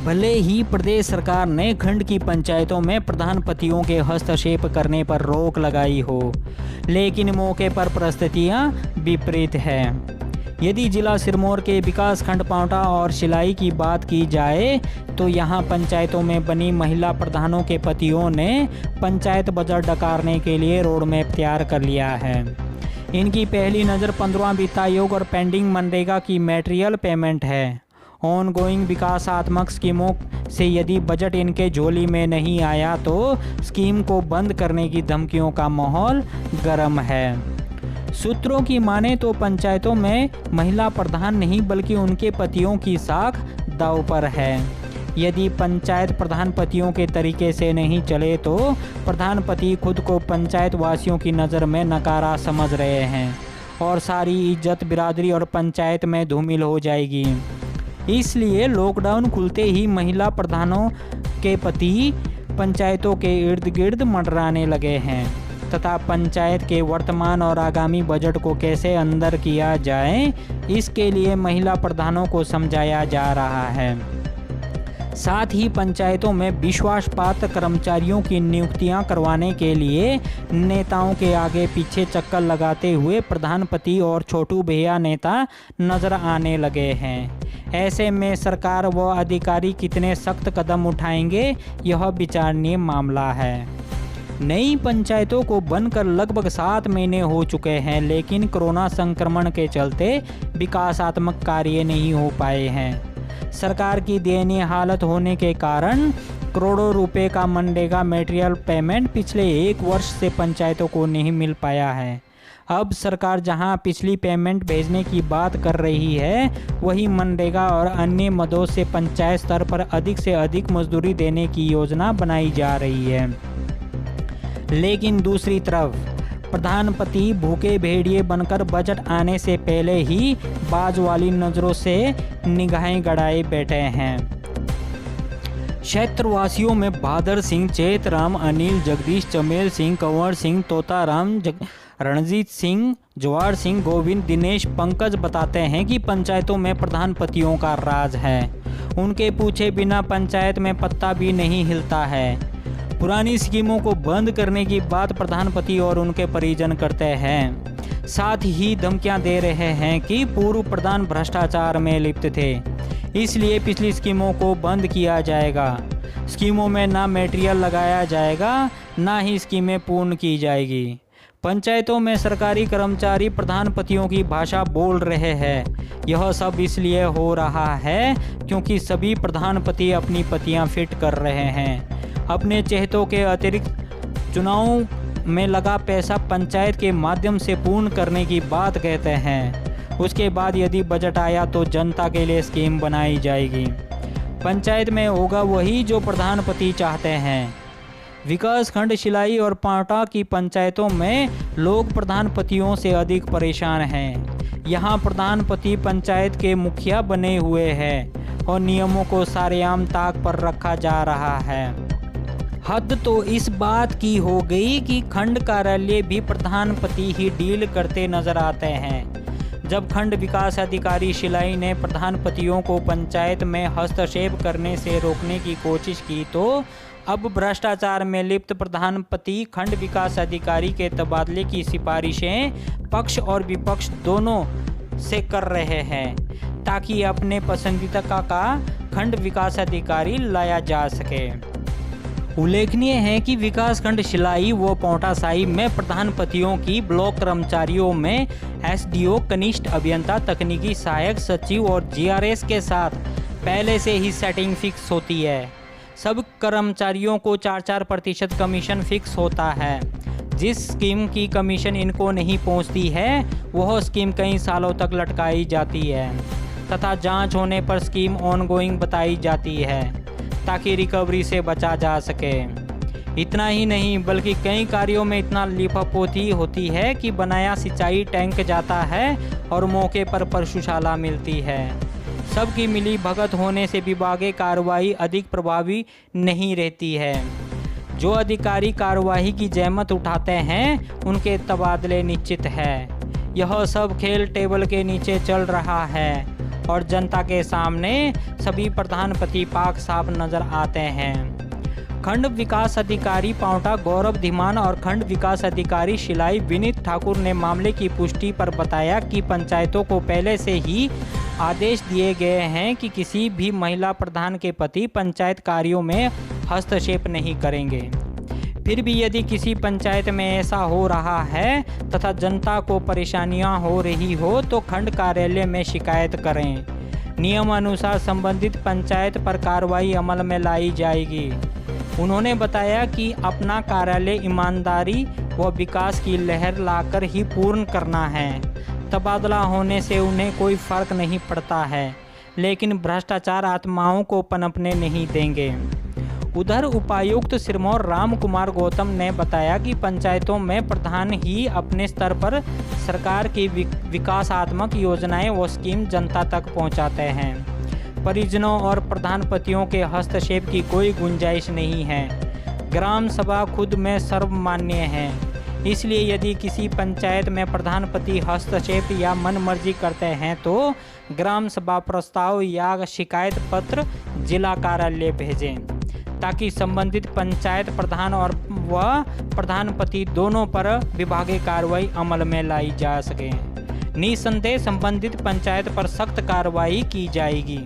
भले ही प्रदेश सरकार ने खंड की पंचायतों में प्रधानपतियों के हस्तक्षेप करने पर रोक लगाई हो, लेकिन मौके पर परिस्थितियां विपरीत हैं। यदि जिला सिरमौर के विकासखंड पांवटा और शिलाई की बात की जाए तो यहां पंचायतों में बनी महिला प्रधानों के पतियों ने पंचायत बजट डकारने के लिए रोड मैप तैयार कर लिया है। इनकी पहली नज़र 15वां वित्त आयोग और पेंडिंग मनरेगा की मटेरियल पेमेंट है। ऑनगोइंग विकासात्मक स्कीमों से यदि बजट इनके झोली में नहीं आया तो स्कीम को बंद करने की धमकियों का माहौल गर्म है। सूत्रों की माने तो पंचायतों में महिला प्रधान नहीं बल्कि उनके पतियों की साख दांव पर है। यदि पंचायत प्रधान पतियों के तरीके से नहीं चले तो प्रधान पति खुद को पंचायत वासियों की नज़र में नकारा समझ रहे हैं और सारी इज्जत बिरादरी और पंचायत में धूमिल हो जाएगी। इसलिए लॉकडाउन खुलते ही महिला प्रधानों के पति पंचायतों के इर्द गिर्द मंडराने लगे हैं तथा पंचायत के वर्तमान और आगामी बजट को कैसे अंदर किया जाए इसके लिए महिला प्रधानों को समझाया जा रहा है। साथ ही पंचायतों में विश्वासपात्र कर्मचारियों की नियुक्तियां करवाने के लिए नेताओं के आगे पीछे चक्कर लगाते हुए प्रधानपति और छोटू भैया नेता नजर आने लगे हैं। ऐसे में सरकार व अधिकारी कितने सख्त कदम उठाएंगे यह विचारणीय मामला है। नई पंचायतों को बनकर लगभग 7 महीने हो चुके हैं, लेकिन कोरोना संक्रमण के चलते विकासात्मक कार्य नहीं हो पाए हैं। सरकार की दयनीय हालत होने के कारण करोड़ों रुपए का मनरेगा मटेरियल पेमेंट पिछले 1 वर्ष से पंचायतों को नहीं मिल पाया है। अब सरकार जहां पिछली पेमेंट भेजने की बात कर रही है, वहीं मनरेगा और अन्य मदों से पंचायत स्तर पर अधिक से अधिक मजदूरी देने की योजना बनाई जा रही है। लेकिन दूसरी तरफ प्रधानपति भूखे भेड़िए बनकर बजट आने से पहले ही बाज वाली नज़रों से निगाहें गड़ाए बैठे हैं। क्षेत्रवासियों में बहादुर सिंह, चेतराम, अनिल, जगदीश, चमेल सिंह, कंवर सिंह, तोताराम, रणजीत सिंह, जवाहर सिंह, गोविंद, दिनेश, पंकज बताते हैं कि पंचायतों में प्रधानपतियों का राज है। उनके पूछे बिना पंचायत में पत्ता भी नहीं हिलता है। पुरानी स्कीमों को बंद करने की बात प्रधानपति और उनके परिजन करते हैं। साथ ही धमकियां दे रहे हैं कि पूर्व प्रधान भ्रष्टाचार में लिप्त थे, इसलिए पिछली स्कीमों को बंद किया जाएगा। स्कीमों में ना मटेरियल लगाया जाएगा, ना ही स्कीमें पूर्ण की जाएगी। पंचायतों में सरकारी कर्मचारी प्रधानपतियों की भाषा बोल रहे हैं। यह सब इसलिए हो रहा है क्योंकि सभी प्रधानपति अपनी पतियां फिट कर रहे हैं। अपने चहेतों के अतिरिक्त चुनाव में लगा पैसा पंचायत के माध्यम से पूर्ण करने की बात कहते हैं। उसके बाद यदि बजट आया तो जनता के लिए स्कीम बनाई जाएगी। पंचायत में होगा वही जो प्रधानपति चाहते हैं। विकासखंड शिलाई और पांवटा की पंचायतों में लोग प्रधानपतियों से अधिक परेशान हैं। यहाँ प्रधानपति पंचायत के मुखिया बने हुए हैं और नियमों को सरेआम ताक पर रखा जा रहा है। हद तो इस बात की हो गई कि खंड कार्यालय भी प्रधानपति ही डील करते नजर आते हैं। जब खंड विकास अधिकारी शिलाई ने प्रधानपतियों को पंचायत में हस्तक्षेप करने से रोकने की कोशिश की तो अब भ्रष्टाचार में लिप्त प्रधानपति खंड विकास अधिकारी के तबादले की सिफारिशें पक्ष और विपक्ष दोनों से कर रहे हैं ताकि अपने पसंदीदा का खंड विकास अधिकारी लाया जा सके। उल्लेखनीय है कि विकासखंड शिलाई व पांवटा साहिब में प्रधानपतियों की ब्लॉक कर्मचारियों में एसडीओ, कनिष्ठ अभियंता, तकनीकी सहायक सचिव और जीआरएस के साथ पहले से ही सेटिंग फिक्स होती है। सब कर्मचारियों को 4-4% कमीशन फिक्स होता है। जिस स्कीम की कमीशन इनको नहीं पहुंचती है वह स्कीम कई सालों तक लटकाई जाती है तथा जांच होने पर स्कीम ऑनगोइंग बताई जाती है ताकि रिकवरी से बचा जा सके। इतना ही नहीं बल्कि कई कार्यों में इतना लिफापोती होती है कि बनाया सिंचाई टैंक जाता है और मौके पर पशुशाला मिलती है। सबकी मिली भगत होने से विभागीय कार्रवाई अधिक प्रभावी नहीं रहती है। जो अधिकारी कार्रवाई की जहमत उठाते हैं उनके तबादले निश्चित है। यह सब खेल टेबल के नीचे चल रहा है और जनता के सामने सभी प्रधानपति पाक साफ नजर आते हैं। खंड विकास अधिकारी पांवटा गौरव धीमान और खंड विकास अधिकारी शिलाई विनीत ठाकुर ने मामले की पुष्टि पर बताया कि पंचायतों को पहले से ही आदेश दिए गए हैं कि किसी भी महिला प्रधान के पति पंचायत कार्यों में हस्तक्षेप नहीं करेंगे। फिर भी यदि किसी पंचायत में ऐसा हो रहा है तथा जनता को परेशानियां हो रही हो तो खंड कार्यालय में शिकायत करें। नियम अनुसार संबंधित पंचायत पर कार्रवाई अमल में लाई जाएगी। उन्होंने बताया कि अपना कार्यालय ईमानदारी व विकास की लहर लाकर ही पूर्ण करना है। तबादला होने से उन्हें कोई फर्क नहीं पड़ता है, लेकिन भ्रष्टाचार आत्माओं को पनपने नहीं देंगे। उधर उपायुक्त सिरमौर राम कुमार गौतम ने बताया कि पंचायतों में प्रधान ही अपने स्तर पर सरकार की विकासात्मक योजनाएं व स्कीम जनता तक पहुंचाते हैं। परिजनों और प्रधानपतियों के हस्तक्षेप की कोई गुंजाइश नहीं है। ग्राम सभा खुद में सर्वमान्य है, इसलिए यदि किसी पंचायत में प्रधानपति हस्तक्षेप या मनमर्जी करते हैं तो ग्राम सभा प्रस्ताव या शिकायत पत्र जिला कार्यालय भेजें, ताकि संबंधित पंचायत प्रधान और प्रधानपति दोनों पर विभागीय कार्रवाई अमल में लाई जा सके। निसंदेह संबंधित पंचायत पर सख्त कार्रवाई की जाएगी।